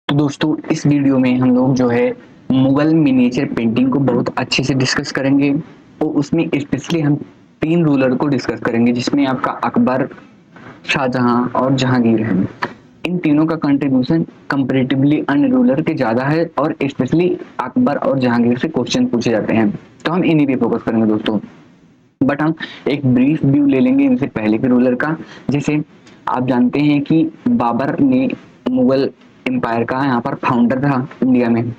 तो दोस्तों इस वीडियो में हम लोग जो है मुगल मिनिएचर पेंटिंग को बहुत अच्छे से डिस्कस करेंगे और उसमें स्पेशली हम तीन रूलर को डिस्कस करेंगे जिसमें आपका अकबर, शाहजहां और जहांगीर है। इन तीनों का कंट्रीब्यूशन कंपैरेटिवली अन्य रूलर के ज्यादा है और स्पेशली अकबर और जहांगीर से क्वेश्चन पूछे जाते हैं, तो हम इन्हीं पे फोकस करेंगे दोस्तों। बट हम एक ब्रीफ व्यू ले लेंगे इनसे पहले के रूलर का। जैसे आप जानते हैं कि बाबर ने मुगल एम्पायर का यहाँ पर फाउंडर था इंडिया में।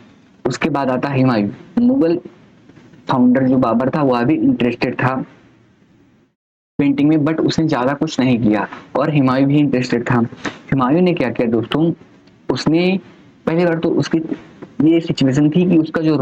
उसके बाद आता हुमायूं। मुगल फाउंडर जो बाबर था वह भी इंटरेस्टेड था पेंटिंग में, बट उसने ज्यादा कुछ नहीं किया और हुमायूं भी इंटरेस्टेड था। हुमायूं ने क्या किया दोस्तों, उसने पहली बार तो उसकी ये सिचुएशन थी कि उसका जो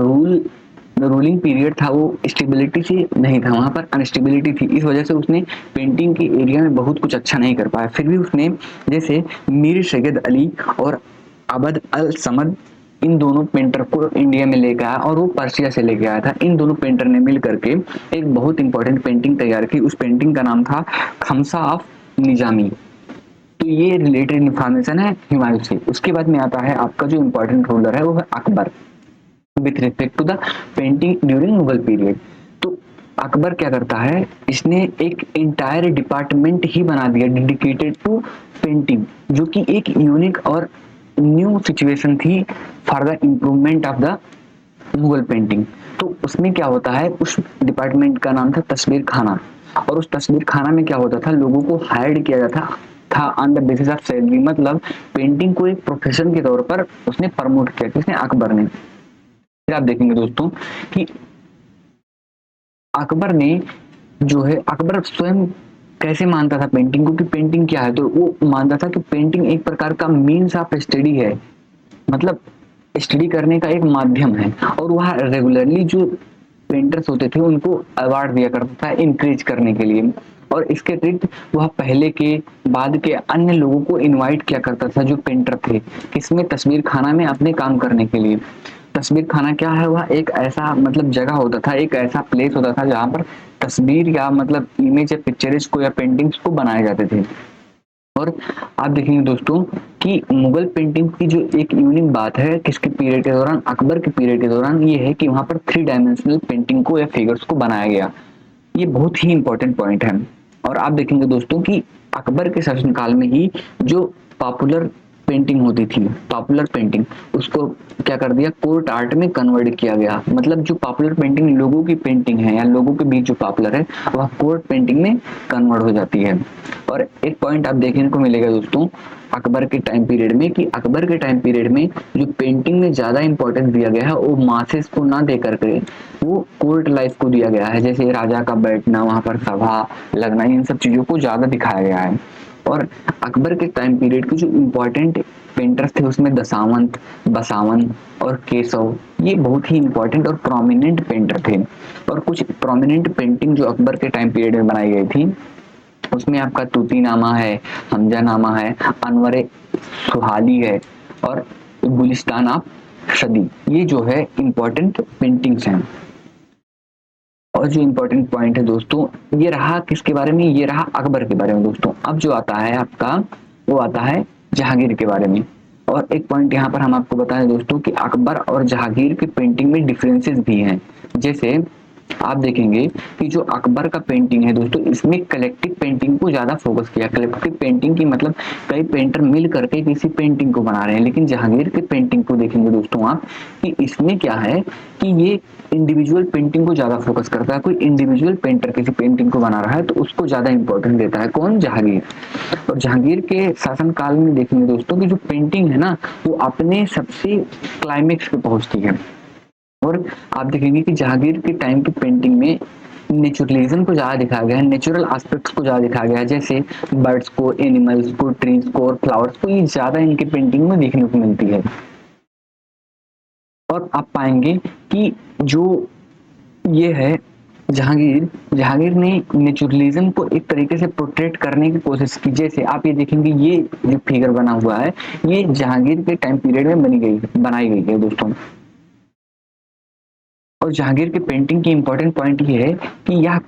रूलिंग पीरियड था वो स्टेबिलिटी से नहीं था, वहां पर अनस्टेबिलिटी थी। इस वजह से उसने पेंटिंग के एरिया में बहुत कुछ अच्छा नहीं कर पाया। फिर भी उसने जैसे मीर सैयद अली और अबद अल समद, इन दोनों पेंटर को इंडिया में लेकर आया और वो पर्सिया से लेके आया था। इन दोनों पेंटर ने मिल करके एक बहुत इंपॉर्टेंट पेंटिंग तैयार की। उस पेंटिंग का नाम था खमसा ऑफ निजामी। तो ये रिलेटेड इंफॉर्मेशन है हुमायूं से। उसके बाद में आता है आपका जो इंपॉर्टेंट रूलर है वो है Akbar with respect to the painting during Mughal period. तो अकबर क्या करता है, इसने एक इंटायर डिपार्टमेंट ही बना दिया डेडिकेटेड टू पेंटिंग, जो कि एक यूनिक और न्यू सिचुएशन थी for the improvement of the Mughal painting. तो उसमें क्या होता है, उस डिपार्टमेंट का नाम था तस्वीर खाना। और उस तस्वीर खाना में क्या होता था, लोगों को हायर किया जाता था on the basis of salary. मतलब पेंटिंग को एक प्रोफेशन के तौर पर उसने प्रमोट किया, किसने, अकबर ने। फिर आप देखेंगे दोस्तों कि अकबर ने जो है, अकबर स्वयं कैसे मानता था पेंटिंग को कि पेंटिंग क्या है, तो वो मानता था कि पेंटिंग एक प्रकार का मीन्स ऑफ स्टडी है, मतलब स्टडी करने का एक माध्यम है। और वह रेगुलरली जो पेंटर्स होते थे उनको अवार्ड दिया करता था इंकरेज करने के लिए। और इसके अतिरिक्त वह पहले के बाद के अन्य लोगों को इनवाइट किया करता था जो पेंटर थे, किसमें, तस्वीर खाना में अपने काम करने के लिए। तस्वीर खाना क्या है, वह एक ऐसा मतलब जगह होता था, एक ऐसा प्लेस होता था जहां पर तस्वीर या मतलब इमेज या पिक्चर्स को या पेंटिंग्स को बनाए जाते थे। और आप देखेंगे दोस्तों कि मुगल पेंटिंग की जो एक यूनिक बात है किसके पीरियड के दौरान, अकबर के पीरियड के दौरान, ये है कि वहां पर 3 डायमेंशनल पेंटिंग को या फिगर्स को बनाया गया। ये बहुत ही इंपॉर्टेंट पॉइंट है। और आप देखेंगे दोस्तों कि अकबर के शासनकाल में ही जो पॉपुलर पेंटिंग होती थी, पॉपुलर पेंटिंग, उसको क्या कर दिया, कोर्ट आर्ट में कन्वर्ट किया गया। मतलब जो पॉपुलर पेंटिंग लोगों की पेंटिंग है या लोगों के बीच जो पॉपुलर है वह कोर्ट पेंटिंग में कन्वर्ट हो जाती है। और एक पॉइंट आप देखने को मिलेगा दोस्तों अकबर के टाइम पीरियड में, कि अकबर के टाइम पीरियड में जो पेंटिंग में ज्यादा इंपॉर्टेंस दिया गया है वो मासेस को ना दे करके वो कोर्ट लाइफ को दिया गया है। जैसे राजा का बैठना, वहां पर सभा लगना, इन सब चीजों को ज्यादा दिखाया गया है। और अकबर के टाइम पीरियड के जो इम्पोर्टेंट पेंटर्स थे उसमें दशावंत, बसावन और केशव, ये बहुत ही इंपॉर्टेंट और प्रोमिनेंट पेंटर थे। और कुछ प्रोमिनेंट पेंटिंग जो अकबर के टाइम पीरियड में बनाई गई थी उसमें आपका तूती नामा है, हमजा नामा है, अनवर सुहाली है और गुलिस्तान ऑफ सदी, ये जो है इंपॉर्टेंट पेंटिंग्स हैं। और जो इंपॉर्टेंट पॉइंट है दोस्तों, ये रहा किसके बारे में, ये रहा अकबर के बारे में दोस्तों। अब जो आता है आपका वो आता है जहांगीर के बारे में। और एक पॉइंट यहाँ पर हम आपको बताएं दोस्तों कि अकबर और जहांगीर की पेंटिंग में डिफरेंसेस भी हैं। जैसे आप देखेंगे कि जो अकबर का पेंटिंग है दोस्तों, इसमें कलेक्टिव पेंटिंग को ज्यादा फोकस किया। कलेक्टिव पेंटिंग की मतलब कई पेंटर मिल करके किसी पेंटिंग को बना रहे हैं। लेकिन जहांगीर की पेंटिंग को देखेंगे दोस्तों आप कि इसमें क्या है कि ये इंडिविजुअल पेंटिंग को ज्यादा फोकस करता है। कोई इंडिविजुअल पेंटर किसी पेंटिंग को बना रहा है तो उसको ज्यादा इंपॉर्टेंट देता है, कौन, जहांगीर। और जहांगीर के शासन काल में देखेंगे दोस्तों कि जो पेंटिंग है ना वो अपने सबसे क्लाइमेक्स पे पहुंचती है। और आप देखेंगे कि जहांगीर के टाइम की पेंटिंग में नेचुरलिज्म को ज्यादा दिखाया गया है, नेचुरल एस्पेक्ट्स को ज्यादा दिखाया गया है। जैसे बर्ड्स को, एनिमल्स को, ट्रीज को और फ्लावर्स को, ये ज्यादा इनके पेंटिंग में देखने को मिलती है। और आप पाएंगे कि जो ये है जहांगीर, जहांगीर ने नेचुरलिज्म को एक तरीके से पोर्ट्रेट करने की कोशिश की। जैसे आप ये देखेंगे ये जो फिगर बना हुआ है ये जहांगीर के टाइम पीरियड में बनाई गई है दोस्तों। और जहांगीर के पेंटिंग की इंपॉर्टेंट पॉइंट ये है कि यह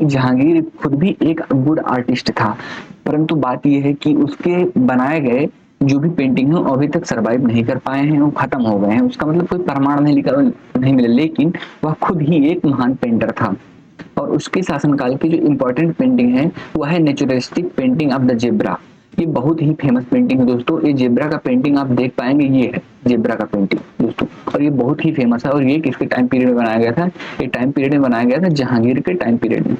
जहांगीर खुद भी एक गुड आर्टिस्ट था, परंतु बात यह है कि उसके बनाए गए जो भी पेंटिंग है अभी तक सरवाइव नहीं कर पाए हैं, वो खत्म हो गए हैं। उसका मतलब कोई प्रमाण नहीं मिला, लेकिन वह खुद ही एक महान पेंटर था। और उसके शासनकाल की जो इम्पोर्टेंट पेंटिंग है वह है naturalistic painting of the zebra. ये बहुत ही फेमस पेंटिंग है दोस्तों। ये जेब्रा का पेंटिंग आप देख पाएंगे, ये है जेब्रा का पेंटिंग दोस्तों, और ये बहुत ही फेमस है। और ये किसके टाइम पीरियड में बनाया गया था? ये टाइम पीरियड में बनाया गया था जहांगीर के टाइम पीरियड में।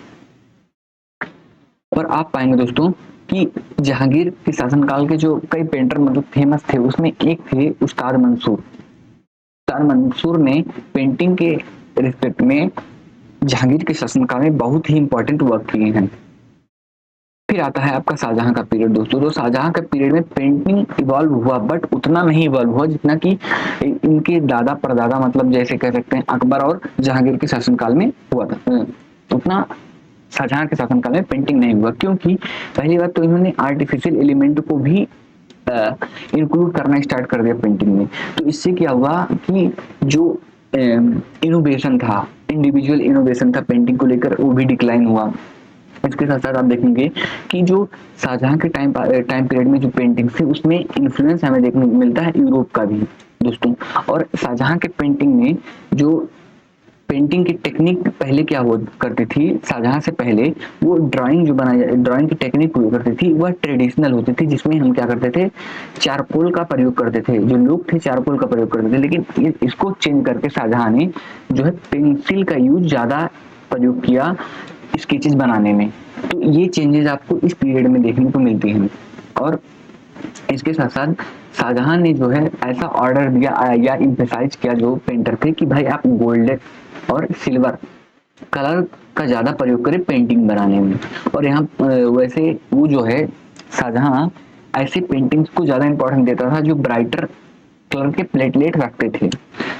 और आप पाएंगे दोस्तों कि जहांगीर के शासनकाल के जो कई पेंटर मतलब फेमस थे, उसमें एक थे उस्ताद मंसूर। उस्ताद मंसूर ने पेंटिंग के रिस्पेक्ट में जहांगीर के शासनकाल में बहुत ही इंपॉर्टेंट वर्क किए हैं। फिर आता है आपका शाहजहां का पीरियड दोस्तों। तो शाहजहां के पीरियड में पेंटिंग इवॉल्व हुआ, बट उतना नहीं इवॉल्व हुआ जितना कि इनके दादा परदादा मतलब जैसे कह सकते हैं अकबर और जहांगीर के शासनकाल में हुआ था। उतना शाहजहां के शासनकाल में पेंटिंग नहीं हुआ, क्योंकि पहली बात तो इन्होंने आर्टिफिशियल एलिमेंट को भी इंक्लूड करना स्टार्ट कर दिया पेंटिंग में। तो इससे क्या हुआ कि जो इनोवेशन था, इंडिविजुअल इनोवेशन था पेंटिंग को लेकर, वो भी डिक्लाइन हुआ। इसके साथ साथ आप देखेंगे कि जो शाहजहां के टाइम पीरियड में जो पेंटिंग थी उसमें इन्फ्लुएंस हमें देखने को मिलता है यूरोप का भी दोस्तों। और शाहजहां के पेंटिंग में जो पेंटिंग की टेक्निक पहले क्या हुआ करती थी, शाहजहां से पहले वो ड्राइंग जो बनाई ड्राइंग की टेक्निक हुआ करती थी वह ट्रेडिशनल होती थी, जिसमें हम क्या करते थे, चारकोल का प्रयोग करते थे। जो लोग थे चारकोल का प्रयोग करते थे, लेकिन इसको चेंज करके शाहजहां ने जो है पेंसिल का यूज ज्यादा प्रयोग किया स्केचेस बनाने में। तो ये चेंजेस आपको इस पीरियड में देखने को मिलती हैं। और इसके साथ साथ शाहजहां ने जो है ऐसा ऑर्डर दिया या इम्फेसाइज किया जो पेंटर थे कि भाई आप गोल्डन और सिल्वर कलर का ज्यादा प्रयोग करें पेंटिंग बनाने में। और यहाँ वैसे वो जो है शाहजहां ऐसे पेंटिंग्स को ज्यादा इंपॉर्टेंस देता था जो ब्राइटर कलर के प्लेटलेट रखते थे।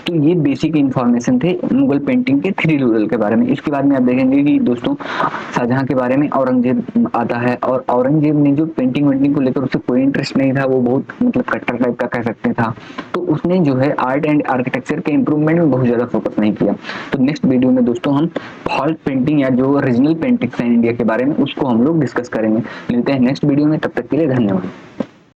तो ये बेसिक इंफॉर्मेशन थे मुगल पेंटिंग के 3 रूरल के बारे में। इसके बाद में आप देखेंगे कि दोस्तों शाहजहां के बारे में औरंगजेब आता है, और औरंगजेब ने जो पेंटिंग वेंटिंग को लेकर उसे कोई इंटरेस्ट नहीं था, वो बहुत मतलब कट्टर टाइप का कह सकते था। तो उसने जो है आर्ट एंड आर्किटेक्चर के इंप्रूवमेंट में बहुत ज्यादा फोकस नहीं किया। तो नेक्स्ट वीडियो में दोस्तों हम फॉल्ट पेंटिंग या जो ओरिजिनल पेंटिंग्स हैं इंडिया के बारे में उसको हम लोग डिस्कस करेंगे। मिलते हैं नेक्स्ट वीडियो में, तब तक के लिए धन्यवाद।